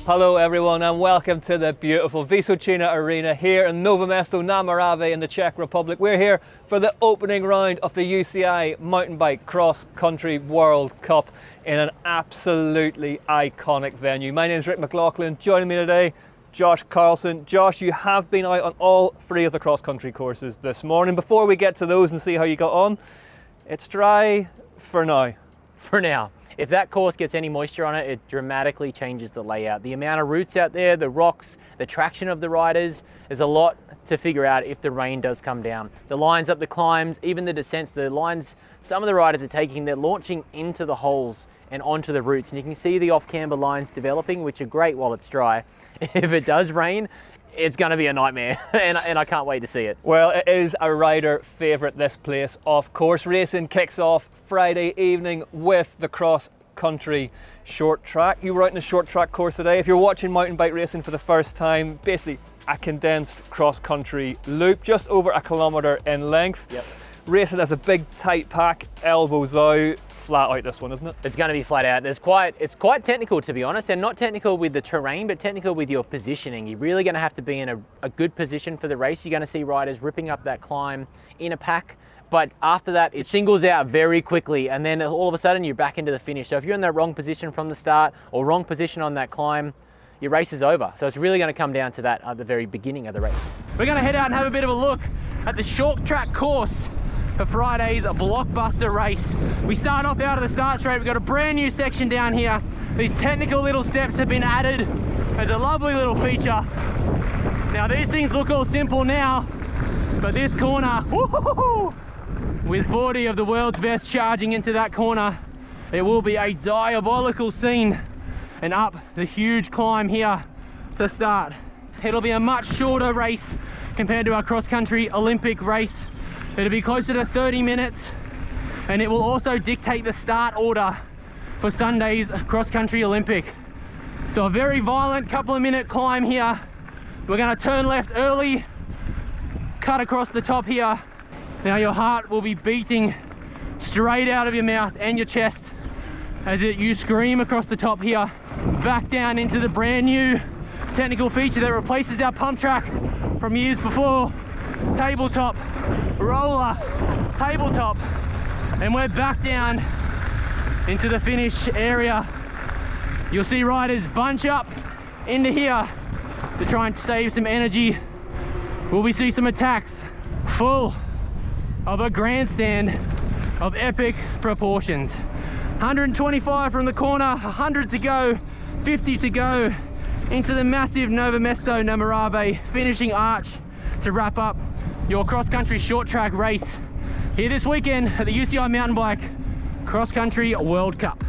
Hello everyone and welcome to the beautiful Vysočina Arena here in Nove Mesto na Morave in the Czech Republic. We're here for the opening round of the UCI Mountain Bike Cross Country World Cup in an absolutely iconic venue. My name is Rick McLaughlin. Joining me today, Josh Carlson. Josh, you have been out on all three of the cross country courses this morning. Before we get to those and see how you got on, it's dry for now. For now. If that course gets any moisture on it, it dramatically changes the layout. The amount of roots out there, the rocks, the traction of the riders, there's a lot to figure out if the rain does come down. The lines up the climbs, even the descents, the lines some of the riders are taking, they're launching into the holes and onto the roots. And you can see the off-camber lines developing, which are great while it's dry. If it does rain, it's going to be a nightmare, and I can't wait to see it. Well, it is a rider favourite, this place. Of course, racing kicks off Friday evening with the cross country short track. You were out in the short track course today. If you're watching mountain bike racing for the first time, basically a condensed cross country loop, just over 1 kilometre in length. Yep. Racing as a big tight pack, elbows out, flat out this one, isn't it? It's going to be flat out. It's quite technical, to be honest, and not technical with the terrain, but technical with your positioning. You're really going to have to be in a good position for the race. You're going to see riders ripping up that climb in a pack, but after that it singles out very quickly, and then all of a sudden you're back into the finish. So if you're in the wrong position from the start or wrong position on that climb, your race is over. So it's really going to come down to that at the very beginning of the race. We're going to head out and have a bit of a look at the short track course for Friday's blockbuster race. We start off out of the start straight. We've got a brand new section down here. These technical little steps have been added as a lovely little feature. Now these things look all simple now, but this corner, with 40 of the world's best charging into that corner, it will be a diabolical scene. And up the huge climb here to start. It'll be a much shorter race compared to our cross-country Olympic race. It'll be closer to 30 minutes, and it will also dictate the start order for Sunday's cross-country Olympic. So a very violent couple of minute climb here. We're going to turn left early, cut across the top here. Now your heart will be beating straight out of your mouth and your chest as you scream across the top here, back down into the brand new technical feature that replaces our pump track from years before. Tabletop, roller, tabletop, and we're back down into the finish area. You'll see riders bunch up into here to try and save some energy. Will we see some attacks full of a grandstand of epic proportions. 125 from the corner, 100 to go, 50 to go into the massive Nove Mesto na Morave finishing arch to wrap up your cross-country short track race here this weekend at the UCI Mountain Bike Cross Country World Cup.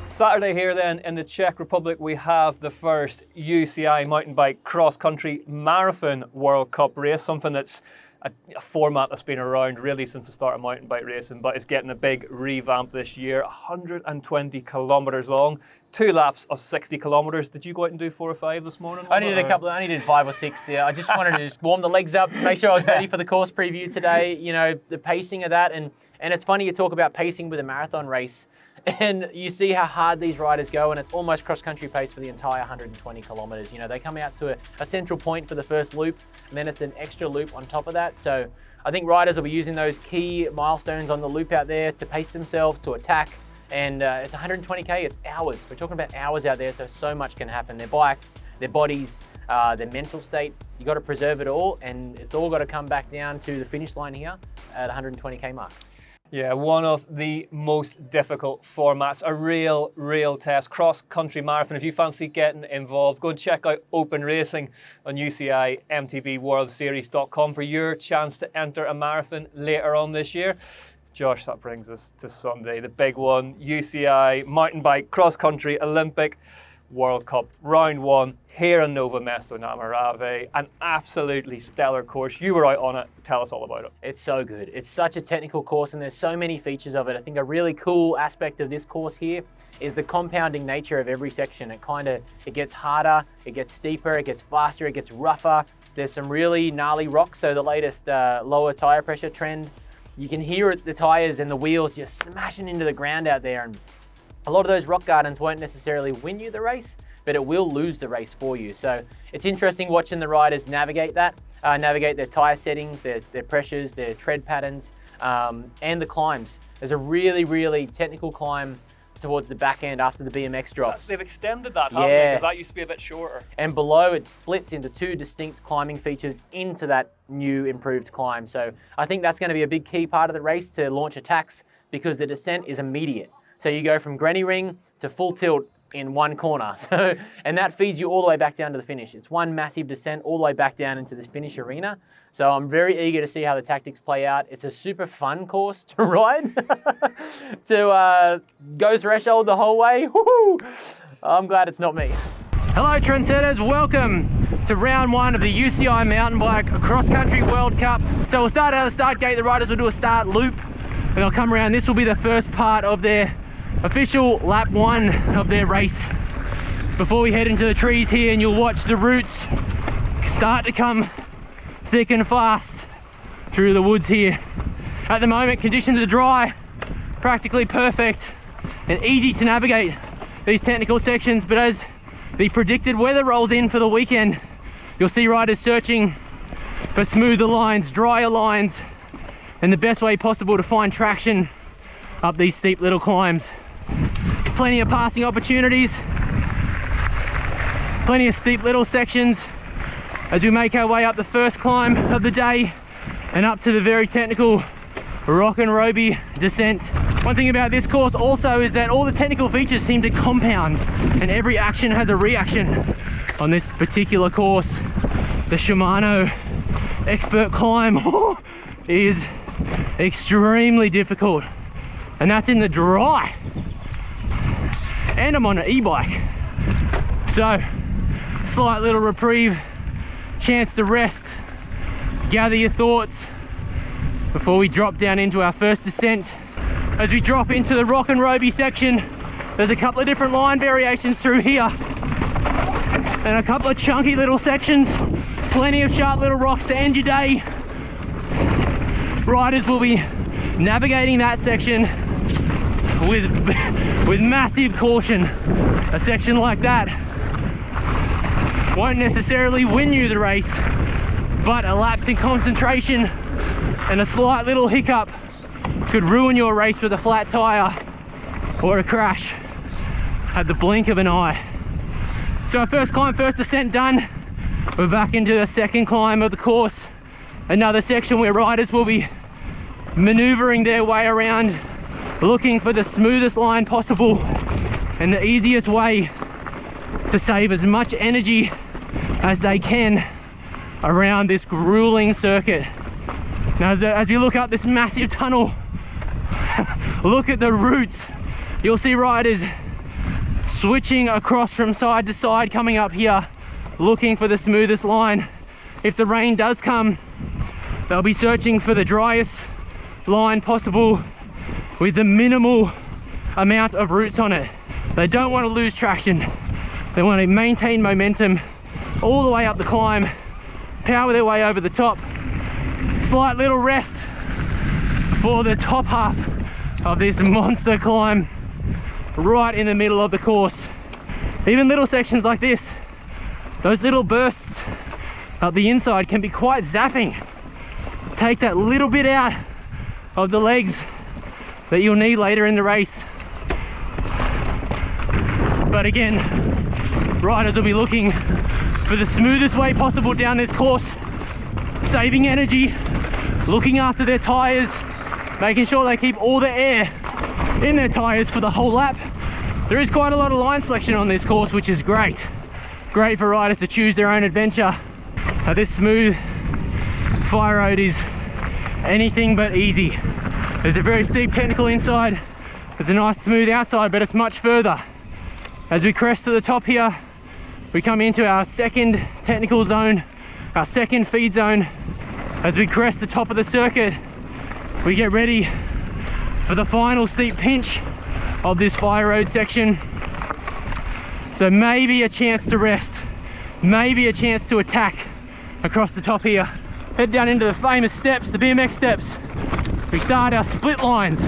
Saturday here then in the Czech Republic we have the first UCI Mountain Bike Cross Country Marathon World Cup race, something that's a format that's been around really since the start of mountain bike racing, but it's getting a big revamp this year. 120 kilometres long, 2 laps of 60 kilometres. Did you go out and do 4 or 5 this morning? I only did 5 or 6. Yeah, I just wanted to just warm the legs up, make sure I was ready for the course preview today. You know, the pacing of that, and it's funny you talk about pacing with a marathon race. And you see how hard these riders go, and it's almost cross-country pace for the entire 120 kilometres. You know, they come out to a central point for the first loop, and then it's an extra loop on top of that. So I think riders will be using those key milestones on the loop out there to pace themselves, to attack. And it's 120K, it's hours. We're talking about hours out there, so much can happen. Their bikes, their bodies, their mental state, you got to preserve it all, and it's all got to come back down to the finish line here at 120K mark. Yeah, one of the most difficult formats, a real test, cross-country marathon. If you fancy getting involved, go and check out Open Racing on UCI MTBWorldSeries.com for your chance to enter a marathon later on this year. Josh, that brings us to Sunday, the big one, UCI Mountain Bike Cross-Country Olympic World Cup, round 1 here in Nove Mesto na Morave. An absolutely stellar course. You were out on it. Tell us all about it. It's so good. It's such a technical course, and there's so many features of it. I think a really cool aspect of this course here is the compounding nature of every section. It gets harder, it gets steeper, it gets faster, it gets rougher. There's some really gnarly rocks, so the latest lower tire pressure trend you can hear it, the tires and the wheels just smashing into the ground out there. And a lot of those rock gardens won't necessarily win you the race, but it will lose the race for you. So it's interesting watching the riders navigate that, navigate their tire settings, their pressures, their tread patterns, and the climbs. There's a really, really technical climb towards the back end after the BMX drops. They've extended that, haven't they? Because that used to be a bit shorter. And below it splits into 2 distinct climbing features into that new improved climb. So I think that's going to be a big key part of the race to launch attacks, because the descent is immediate. So you go from granny ring to full tilt in one corner. So, and that feeds you all the way back down to the finish. It's one massive descent all the way back down into the finish arena. So I'm very eager to see how the tactics play out. It's a super fun course to ride. To go threshold the whole way. Woo-hoo! I'm glad it's not me. Hello trendsetters, welcome to round 1 of the UCI Mountain Bike Cross Country World Cup. So we'll start out of the start gate. The riders will do a start loop and they'll come around. This will be the first part of their official lap 1 of their race before we head into the trees here, and you'll watch the roots start to come thick and fast through the woods here. At the moment, conditions are dry, practically perfect, and easy to navigate these technical sections, but as the predicted weather rolls in for the weekend, you'll see riders searching for smoother lines, drier lines, and the best way possible to find traction up these steep little climbs. Plenty of passing opportunities, plenty of steep little sections as we make our way up the first climb of the day and up to the very technical rock and roby descent. One thing about this course also is that all the technical features seem to compound, and every action has a reaction on this particular course. The Shimano expert climb is extremely difficult, and that's in the dry, and I'm on an e-bike, so slight little reprieve, chance to rest, gather your thoughts before we drop down into our first descent. As we drop into the rock and roby section, there's a couple of different line variations through here and a couple of chunky little sections, plenty of sharp little rocks to end your day. Riders will be navigating that section with massive caution. A section like that won't necessarily win you the race, but a lapse in concentration and a slight little hiccup could ruin your race with a flat tire or a crash at the blink of an eye. So our first climb, first descent done. We're back into the second climb of the course. Another section where riders will be maneuvering their way around, looking for the smoothest line possible and the easiest way to save as much energy as they can around this grueling circuit. Now as we look up this massive tunnel, look at the roots. You'll see riders switching across from side to side, coming up here, looking for the smoothest line. If the rain does come, they'll be searching for the driest line possible with the minimal amount of roots on it. They don't want to lose traction. They want to maintain momentum all the way up the climb, power their way over the top. Slight little rest for the top half of this monster climb right in the middle of the course. Even little sections like this, those little bursts up the inside can be quite zapping. Take that little bit out of the legs that you'll need later in the race. But again, riders will be looking for the smoothest way possible down this course, saving energy, looking after their tires, making sure they keep all the air in their tires for the whole lap. There is quite a lot of line selection on this course, which is great. Great for riders to choose their own adventure. This smooth fire road is anything but easy. There's a very steep technical inside, there's a nice smooth outside, but it's much further. As we crest to the top here, we come into our second technical zone, our second feed zone. As we crest the top of the circuit, we get ready for the final steep pinch of this fire road section. So maybe a chance to rest, maybe a chance to attack across the top here. Head down into the famous steps, the BMX steps. we start our split lines.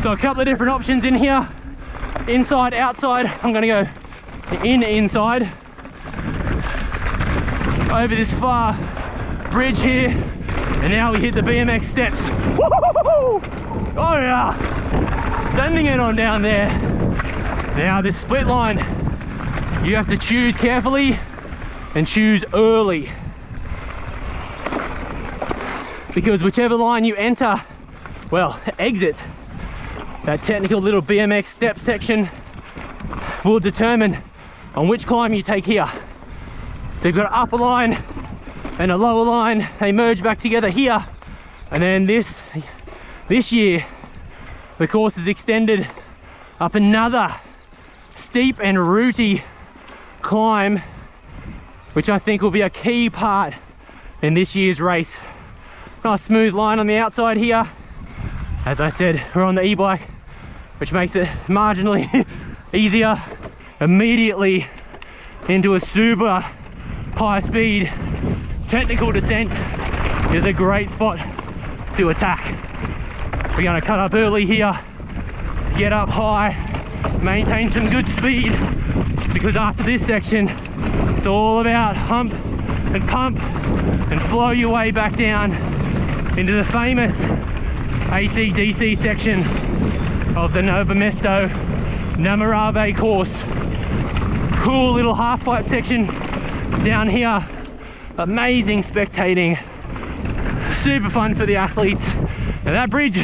So a couple of different options in here. Inside, outside. I'm gonna go inside. Over this far bridge here. And now we hit the BMX steps. Woo-hoo-hoo-hoo! Oh yeah! Sending it on down there. Now this split line, you have to choose carefully and choose early. Because whichever line you enter, well, exit, that technical little BMX step section will determine on which climb you take here. So you've got an upper line and a lower line, they merge back together here. And then this year, the course is extended up another steep and rooty climb, which I think will be a key part in this year's race. Nice smooth line on the outside here. As I said, we're on the e-bike, which makes it marginally easier. Immediately into a super high speed technical descent is a great spot to attack. We're gonna cut up early here, get up high, maintain some good speed, because after this section, it's all about hump and pump and flow your way back down into the famous AC/DC section of the Nove Mesto Morave course. Cool little half pipe section down here. Amazing spectating, super fun for the athletes. And that bridge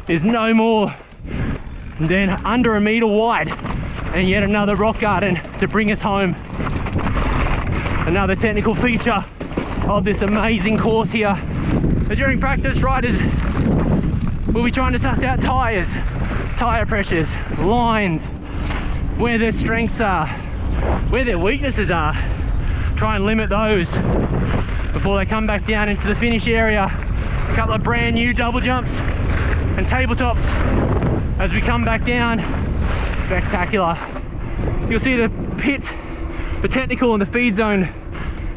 is no more than under a meter wide, and yet another rock garden to bring us home. Another technical feature of this amazing course here. But during practice, riders will be trying to suss out tyres, tyre pressures, lines, where their strengths are, where their weaknesses are. Try and limit those before they come back down into the finish area. A couple of brand new double jumps and tabletops as we come back down. Spectacular. You'll see the pit, the technical and the feed zone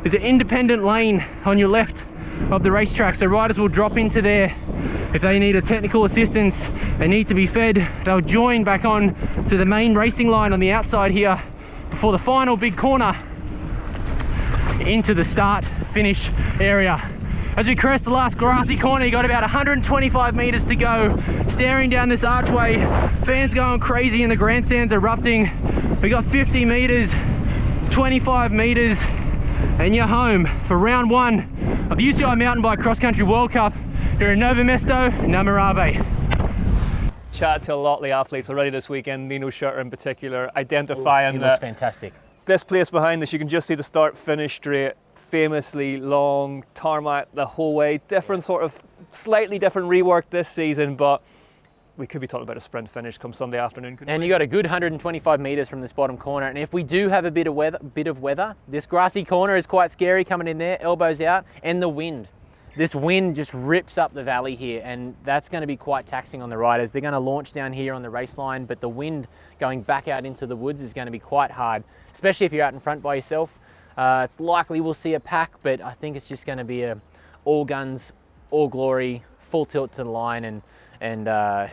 is an independent lane on your left of the racetrack, so riders will drop into there. If they need a technical assistance, they need to be fed, they'll join back on to the main racing line on the outside here before the final big corner into the start finish area. As we crest the last grassy corner, you got about 125 meters to go. Staring down this archway, fans going crazy and the grandstands erupting. We got 50 meters, 25 meters, and you're home for round one of the UCI Mountain Bike Cross Country World Cup here in Nove Mesto, Morave. Chat to a lot of the athletes already this weekend, Nino Schutter in particular, identifying He that looks fantastic. this place behind us, you can just see the start finish straight, famously long tarmac the whole way. Different sort of, slightly different rework this season, but we could be talking about a sprint finish come Sunday afternoon, couldn't And we? you got a good 125 meters from this bottom corner. And if we do have a bit of weather, this grassy corner is quite scary coming in there, elbows out, and the wind. This wind just rips up the valley here, and that's going to be quite taxing on the riders. They're going to launch down here on the race line, but the wind going back out into the woods is going to be quite hard, especially if you're out in front by yourself. It's likely we'll see a pack, but I think it's just going to be a all guns, all glory, full tilt to the line, and I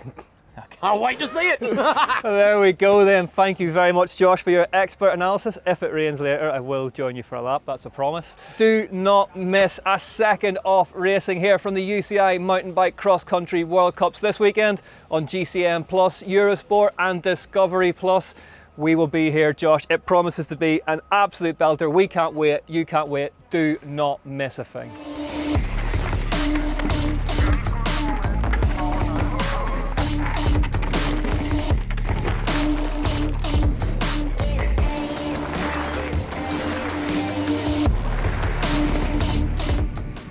can't wait to see it. There we go then. Thank you very much, Josh, for your expert analysis. If it rains later, I will join you for a lap, that's a promise. Do not miss a second of racing here from the UCI Mountain Bike Cross Country World Cups this weekend on GCN+, Eurosport and Discovery+. We will be here, Josh. It promises to be an absolute belter. We can't wait, you can't wait. Do not miss a thing.